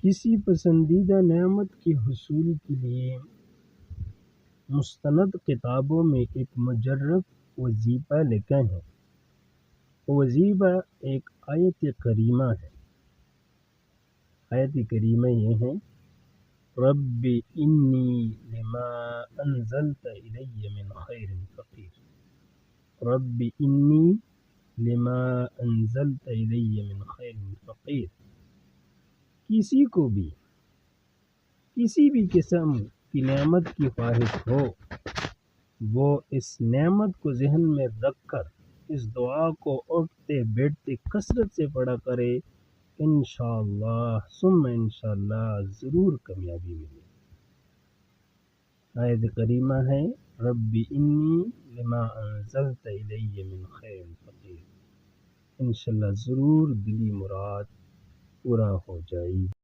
کسی پسندیدہ نعمت کے حصول کے لیے مستند کتابوں میں ایک مجرب وظیفہ لکھا ہے۔ وظیفہ ایک آیت کریمہ ہے۔ آیت کریمہ یہ ہے: رب انی لما انزلت الی من خیر فقیر۔ رب انی لما انزلت الی من خیر فقیر۔ کسی کو بھی کسی بھی قسم کی نعمت کی خواہش ہو، وہ اس نعمت کو ذہن میں رکھ کر اس دعا کو اٹھتے بیٹھتے کثرت سے پڑھا کرے، انشاءاللہ ثم انشاءاللہ ضرور کامیابی ملے۔ آیت کریمہ ہے رب انی لما انزلت الی من خیر فقیر۔ انشاءاللہ ضرور دلی مراد پورا ہو جائے گی۔